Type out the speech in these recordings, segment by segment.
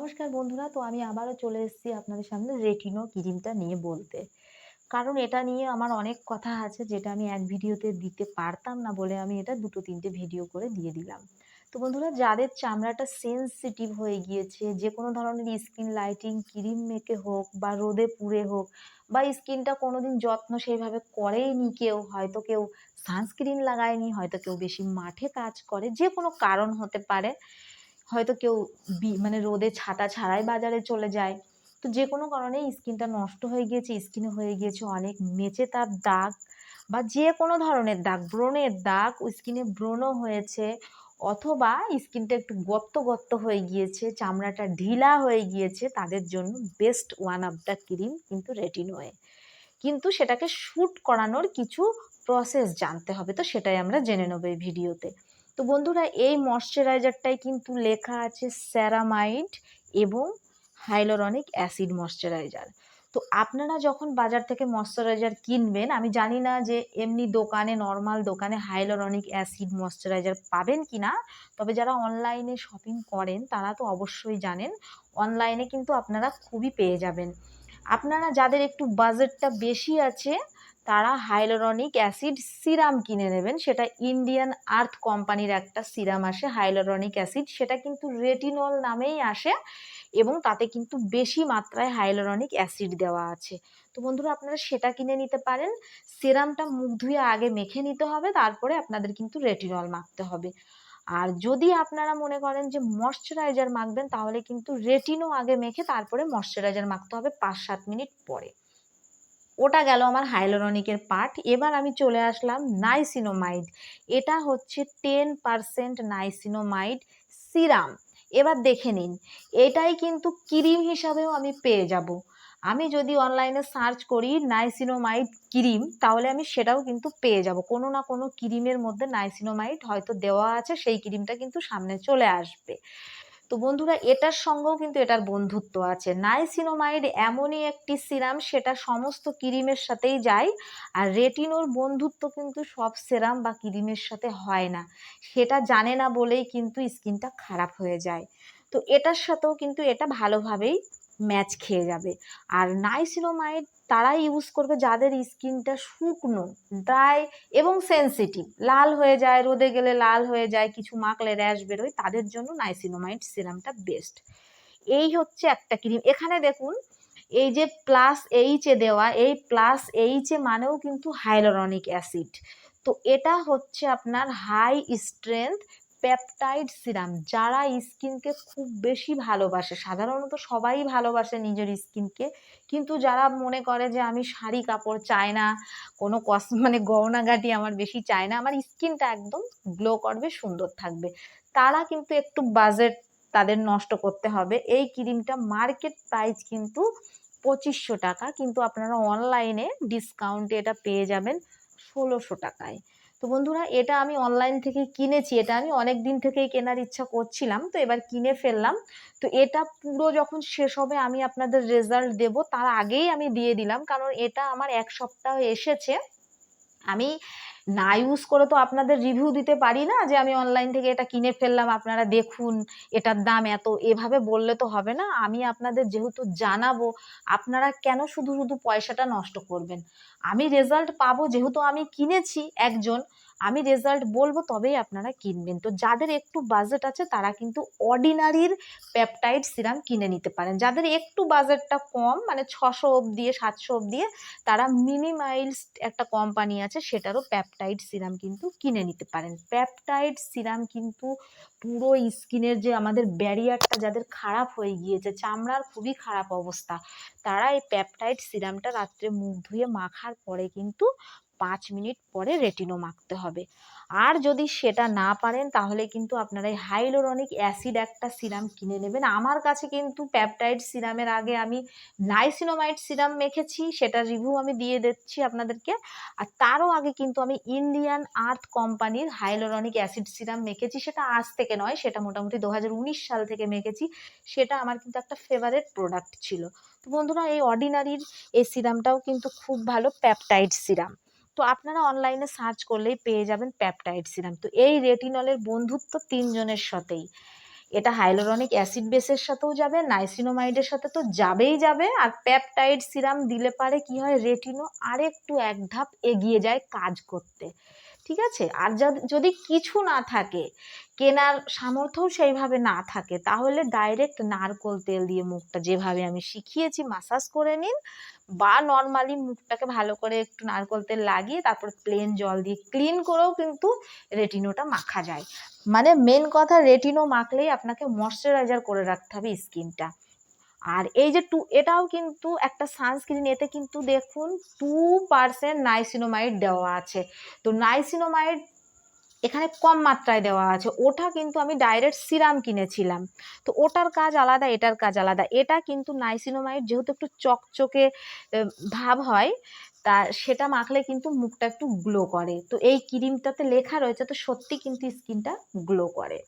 নমস্কার বন্ধুরা, তো আমি আবারও চলে এসেছি আপনাদের সামনে রেটিনো ক্রিমটা নিয়ে বলতে। কারণ এটা নিয়ে আমার অনেক কথা আছে যেটা আমি এক ভিডিওতে দিতে পারতাম না বলে আমি এটা ২-৩টে ভিডিও করে দিয়ে দিলাম। তো বন্ধুরা, যাদের চামড়াটা সেনসিটিভ হয়ে গিয়েছে, যেকোনো ধরনের স্কিন লাইটিং ক্রিম মেখে হোক বা রোদে পুড়ে হোক বা স্কিনটা কোনোদিন যত্ন সেইভাবে করেইনি কেউ, হয়তো কেউ সানস্ক্রিন লাগায়নি, হয়তো কেউ বেশি মাঠে কাজ করে, যেকোনো কারণ হতে পারে। হয়তো কেউ মানে রোদে ছাতা ছাড়াই বাজারে চলে যায়। তো যেকোনো কারণে স্কিনটা নষ্ট হয়ে গিয়েছে, স্কিনে হয়ে গিয়েছে অনেক মেচেতার দাগ বা যেকোনো ধরনের দাগ, ব্রণের দাগ, স্কিনে ব্রণ হয়েছে অথবা স্কিনটা একটু গর্ত হয়ে গিয়েছে, চামড়াটা ঢিলা হয়ে গিয়েছে, তাদের জন্য best one of the cream কিন্তু রেটিনোয়ে। কিন্তু সেটাকে শ্যুট করানোর কিছু প্রসেস জানতে হবে, তো সেটাই আমরা জেনে নেব এই ভিডিওতে। তো বন্ধুরা, এই ময়শ্চারাইজারটাই কিন্তু লেখা আছে সেরামাইড এবং হাইলোরনিক অ্যাসিড ময়শ্চারাইজার। তো আপনারা যখন বাজার থেকে ময়শ্চারাইজার কিনবেন, আমি জানি না যে এমনি দোকানে, নর্মাল দোকানে হাইলোরনিক অ্যাসিড ময়শ্চারাইজার পাবেন কি না। তবে যারা অনলাইনে শপিং করেন তারা তো অবশ্যই জানেন, অনলাইনে কিন্তু আপনারা খুবই পেয়ে যাবেন। আপনারা যাদের একটু বাজেটটা বেশি আছে তারা হাইলোরনিক অ্যাসিড সিরাম কিনে নেবেন। সেটা ইন্ডিয়ান আর্থ কোম্পানির একটা সিরাম আসে হাইলোরনিক অ্যাসিড, সেটা কিন্তু রেটিনল নামেই আসে এবং তাতে কিন্তু বেশি মাত্রায় হাইলোরনিক অ্যাসিড দেওয়া আছে। তো বন্ধুরা, আপনারা সেটা কিনে নিতে পারেন। সিরামটা মুখ ধুয়ে আগে মেখে নিতে হবে, তারপরে আপনাদের কিন্তু রেটিনল মাখতে হবে। আর যদি আপনারা মনে করেন যে ময়শ্চারাইজার মাখবেন, তাহলে কিন্তু রেটিনো আগে মেখে তারপরে ময়শ্চারাইজার মাখতে হবে ৫-৭ মিনিট পরে। ওটা গেল আমার হাইলোরনিকের পার্ট। এবার আমি চলে আসলাম নাইসিনোমাইড। এটা হচ্ছে 10% নাইসিনোমাইড সিরাম। এবার দেখে নিন, এটাই কিন্তু ক্রিম হিসাবেও আমি পেয়ে যাব। আমি যদি অনলাইনে সার্চ করি নাইসিনোমাইড ক্রিম, তাহলে আমি সেটাও কিন্তু পেয়ে যাব। কোনো না কোনো ক্রিমের মধ্যে নাইসিনোমাইড হয়তো দেওয়া আছে, সেই ক্রিমটা কিন্তু সামনে চলে আসবে। তো বন্ধুরা, এটার সঙ্গেও কিন্তু এটার বন্ধুত্ব আছে। নাইসিনোমাইড এমনই একটি সিরাম, সেটা সমস্ত ক্রিমের সাথেই যায়। আর রেটিনোর বন্ধুত্ব কিন্তু সব সেরাম বা ক্রিমের সাথে হয় না, সেটা জানে না বলেই কিন্তু স্কিনটা খারাপ হয়ে যায়। তো এটার সাথেও কিন্তু এটা ভালোভাবেই ম্যাচ খেয়ে যাবে। আর নাইসিনোমাইড তারাই ইউজ করবে যাদের স্কিনটা শুকনো, ড্রাই এবং সেনসিটিভ, লাল হয়ে যায়, রোদে গেলে লাল হয়ে যায়, কিছু মাখলে র্যাশ বেরোয়, তাদের জন্য নাইসিনোমাইড সিরামটা বেস্ট। এই হচ্ছে একটা ক্রিম। এখানে দেখুন, এই যে প্লাস এইচ এ দেওয়া, এই প্লাস এইচ এ মানেও কিন্তু হাইলোরনিক অ্যাসিড। তো এটা হচ্ছে আপনার হাই স্ট্রেংথ পেপটাইড সিরাম। যারা স্কিনকে খুব বেশি ভালোবাসে, সাধারণত সবাই ভালোবাসে নিজের স্কিনকে, কিন্তু যারা মনে করে যে আমি শাড়ি কাপড় চাই না, কোনো মানে গয়নাগাটি আমার বেশি চাই না, আমার স্কিনটা একদম গ্লো করবে, সুন্দর থাকবে, তারা কিন্তু একটু বাজেট তাদের নষ্ট করতে হবে। এই ক্রিমটা মার্কেট প্রাইস কিন্তু ২৫০০ টাকা, কিন্তু আপনারা অনলাইনে ডিসকাউন্টে এটা পেয়ে যাবেন ১৬০০ টাকায়। তো বন্ধুরা, এটা আমি অনলাইন থেকে কিনেছি, এটা আমি অনেক দিন থেকেই কেনার ইচ্ছা করছিলাম, তো এবার কিনে ফেললাম। তো এটা পুরো যখন শেষ হবে আমি আপনাদের রেজাল্ট দেব, তার আগেই আমি দিয়ে দিলাম, কারণ এটা আমার ১ সপ্তাহ এসেছে। আমি না ইউজ করে তো আপনাদের রিভিউ দিতে পারি না যে আমি অনলাইন থেকে এটা কিনে ফেললাম, আপনারা দেখুন এটার দাম এত, এভাবে বললে তো হবে না। আমি আপনাদের যেহেতু জানাবো, আপনারা কেন শুধু শুধু পয়সাটা নষ্ট করবেন। আমি রেজাল্ট পাবো, যেহেতু আমি কিনেছি একজন, আমি রেজাল্ট বলবো তবেই আপনারা কিনবেন। তো যাদের একটু বাজেট আছে তারা কিন্তু অর্ডিনারির পেপটাইড সিরাম কিনে নিতে পারেন। যাদের একটু বাজেটটা কম, মানে ৬০০ অবধি ৭০০ অবধি, তারা মিনিমাইলস একটা কোম্পানি আছে, সেটারও পেপটাইড সিরাম কিন্তু কিনে নিতে পারেন। পেপটাইড সিরাম কিন্তু পুরো স্কিনের যে আমাদের ব্যারিয়ারটা যাদের খারাপ হয়ে গিয়েছে, চামড়ার খুবই খারাপ অবস্থা, তারা এই পেপটাইড সিরামটা রাত্রে মুখ ধুয়ে মাখার পরে কিন্তু ৫ মিনিট পরে রেটিনো মাখতে হবে। আর যদি সেটা না পারেন তাহলে কিন্তু আপনারা এই হাইলোরনিক অ্যাসিড একটা সিরাম কিনে নেবেন। আমার কাছে কিন্তু পেপটাইড সিরামের আগে আমি নাইসিনোমাইড সিরাম মেখেছি, সেটার রিভিউ আমি দিয়ে দিচ্ছি আপনাদেরকে। আর তারও আগে কিন্তু আমি ইন্ডিয়ান আর্থ কোম্পানির হাইলোরনিক অ্যাসিড সিরাম মেখেছি, সেটা আজ থেকে নয়, সেটা মোটামুটি ২০১৯ সাল থেকে মেখেছি। সেটা আমার কিন্তু একটা ফেভারিট প্রোডাক্ট ছিল। তো বন্ধুরা, এই অর্ডিনারির এই সিরামটাও কিন্তু খুব ভালো পেপটাইড সিরাম। তো আপনারা অনলাইনে সার্চ করলেই পেয়ে যাবেন পেপটাইড সিরাম। তো এই রেটিনলের বন্ধুত্ব ৩ জনের সাথেই। এটা হাইলোরনিক অ্যাসিড বেসের সাথেও যাবে, নাইসিনোমাইডের সাথে তো যাবেই যাবে। আর পেপটাইড সিরাম দিলে পারে কি হয়, রেটিনো আরেকটু এক ধাপ এগিয়ে যায় কাজ করতে। ঠিক আছে। আর যদি কিছু না থাকে, কেনার সামর্থ্যও সেইভাবে না থাকে, তাহলে ডাইরেক্ট নারকোল তেল দিয়ে মুখটা যেভাবে আমি শিখিয়েছি মাসাজ করে নিন, বা নর্মালি মুখটাকে ভালো করে একটু নারকোল তেল লাগিয়ে তারপর প্লেন জল দিয়ে ক্লিন করেও কিন্তু রেটিনোটা মাখা যায়। মানে মেন কথা, রেটিনো মাখলেই আপনাকে ময়শ্চারাইজার করে রাখতে হবে স্কিনটা। আর এই যে এটাও কিন্তু একটা সানস্ক্রিন, এতে কিন্তু দেখুন 2% নাইসিনোমাইড দেওয়া আছে। তো নাইসিনোমাইড এখানে কম মাত্রায় দেওয়া আছে, ওটা কিন্তু আমি ডাইরেক্ট সিরাম কিনেছিলাম। তো ওটার কাজ আলাদা, এটার কাজ আলাদা। এটা কিন্তু নাইসিনোমাইড যেহেতু একটু চকচকে ভাব হয়, তা সেটা মাখলে কিন্তু মুখটা একটু গ্লো করে। তো এই ক্রিমটাতে লেখা রয়েছে, তো সত্যি কিন্তু স্কিনটা গ্লো করে।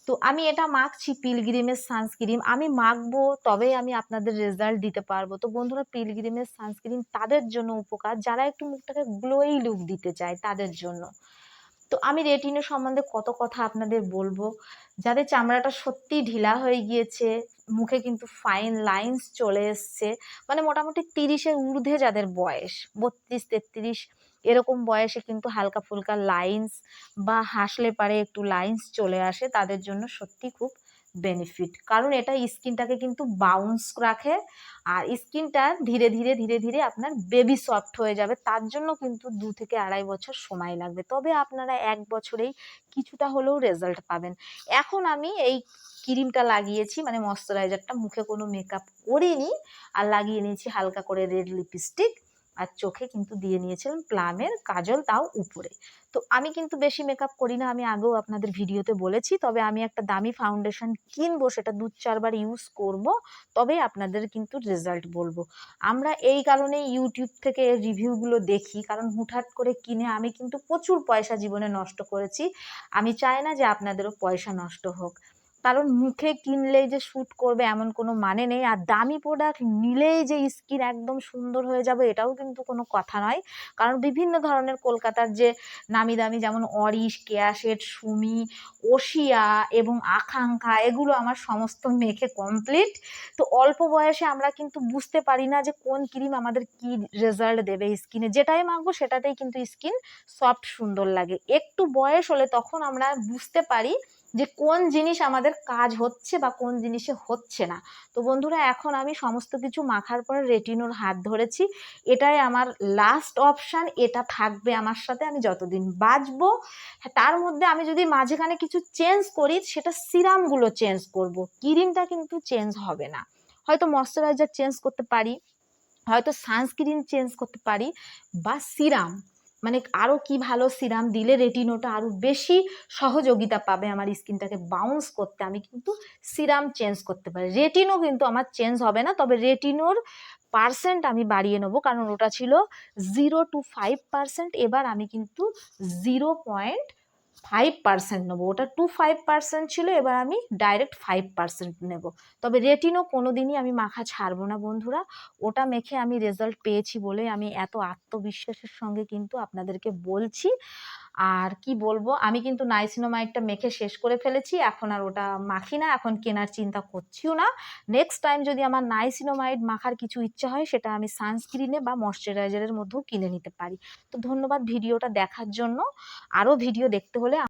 তো আমি এটা মাখছি, পিলগ্রিমের সানস্ক্রিন আমি মাখবো, তবেই আমি আপনাদের রেজাল্ট দিতে পারবো। তো বন্ধুরা, পিলগ্রিমের সানস্ক্রিন তাদের জন্য উপকার যারা একটু মুখটাকে গ্লোই লুক দিতে চায়, তাদের জন্য। তো আমি রেটিনো সম্বন্ধে কত কথা আপনাদের বলবো। যাদের চামড়াটা সত্যি ঢিলা হয়ে গিয়েছে, মুখে কিন্তু ফাইন লাইন্স চলে এসছে, মানে মোটামুটি 30-এর ঊর্ধ্বে যাদের বয়স, 32-33 এরকম বয়সে কিন্তু হালকা ফুলকা লাইন্স বা হাসলে পারে একটু লাইন্স চলে আসে, তাদের জন্য সত্যি খুব বেনিফিট। কারণ এটা স্কিনটাকে কিন্তু বাউন্স রাখে, আর স্কিনটা ধীরে ধীরে ধীরে ধীরে আপনার বেবি সফট হয়ে যাবে। তার জন্য কিন্তু 2 থেকে 2.5 বছর সময় লাগবে, তবে আপনারা 1 বছরেই কিছুটা হলেও রেজাল্ট পাবেন। এখন আমি এই ক্রিমটা লাগিয়েছি, মানে ময়শ্চারাইজারটা, মুখে কোনো মেকআপ করিনি, আর লাগিয়ে নিয়েছি হালকা করে রেড লিপস্টিক, আর চোখে কিন্তু দিয়ে নিয়েছিলাম প্লামের কাজল, তাও উপরে। তো আমি কিন্তু বেশি মেকআপ করি না, আমি আগেও আপনাদের ভিডিওতে বলেছি। তবে আমি একটা দামি ফাউন্ডেশন কিনবো, সেটা 2-4 বার ইউজ করব, তবেই আপনাদের কিন্তু রেজাল্ট বলবো। আমরা এই কারণেই ইউটিউব থেকে রিভিউগুলো দেখি, কারণ হুটহাট করে কিনে আমি কিন্তু প্রচুর পয়সা জীবনে নষ্ট করেছি। আমি চাই না যে আপনাদেরও পয়সা নষ্ট হোক, কারণ মুখে কিনলেই যে শ্যুট করবে এমন কোনো মানে নেই, আর দামি প্রোডাক্ট নিলেই যে স্কিন একদম সুন্দর হয়ে যাবে এটাও কিন্তু কোনো কথা নয়। কারণ বিভিন্ন ধরনের কলকাতার যে নামি দামি, যেমন অরিশ, কেয়াশেড, সুমি, ওশিয়া এবং আকাঙ্ক্ষা, এগুলো আমার সমস্ত মেখে কমপ্লিট। তো অল্প বয়সে আমরা কিন্তু বুঝতে পারি না যে কোন ক্রিম আমাদের কি রেজাল্ট দেবে স্কিনে, যেটাই মাখবো সেটাতেই কিন্তু স্কিন সফট সুন্দর লাগে। একটু বয়স হলে তখন আমরা বুঝতে পারি যে কোন জিনিস আমাদের কাজ হচ্ছে বা কোন জিনিসে হচ্ছে না। তো বন্ধুরা, এখন আমি সমস্ত কিছু মাখার পর রেটিনোর হাত ধরেছি, এটাই আমার লাস্ট অপশান, এটা থাকবে আমার সাথে আমি যতদিন বাঁচবো। তার মধ্যে আমি যদি মাঝখানে কিছু চেঞ্জ করি, সেটা সিরামগুলো চেঞ্জ করব, ক্রিমটা কিন্তু চেঞ্জ হবে না। হয়তো ময়শ্চারাইজার চেঞ্জ করতে পারি, হয়তো সানস্ক্রিন চেঞ্জ করতে পারি, বা সিরাম, মানে আরও কি ভালো সিরাম দিলে রেটিনোটা আরও বেশি সহযোগিতা পাবে আমার স্কিনটাকে বাউন্স করতে, আমি কিন্তু সিরাম চেঞ্জ করতে পারি। রেটিনো কিন্তু আমার চেঞ্জ হবে না, তবে রেটিনোর পার্সেন্ট আমি বাড়িয়ে নেবো, কারণ ওটা ছিল 0 to 5%, এবার আমি কিন্তু 0.5% নেবো। ওটা 5% ছিল, এবার আমি ডাইরেক্ট 5% নেব। তবে রেটিনো কোনোদিনই আমি মাখা ছাড়বো না বন্ধুরা, ওটা মেখে আমি রেজাল্ট পেয়েছি বলে আমি এত আত্মবিশ্বাসের সঙ্গে কিন্তু আপনাদেরকে বলছি। আর কি বলবো, আমি কিন্তু নাইসিনোমাইডটা মেখে শেষ করে ফেলেছি, এখন আর ওটা মাখি না, এখন কেনার চিন্তা করছিও না। নেক্সট টাইম যদি আমার নাইসিনোমাইড মাখার কিছু ইচ্ছা হয়, সেটা আমি সানস্ক্রিনে বা ময়শ্চারাইজারের মধ্যেও কিনে নিতে পারি। তো ধন্যবাদ ভিডিওটা দেখার জন্য। আরও ভিডিও দেখতে হলে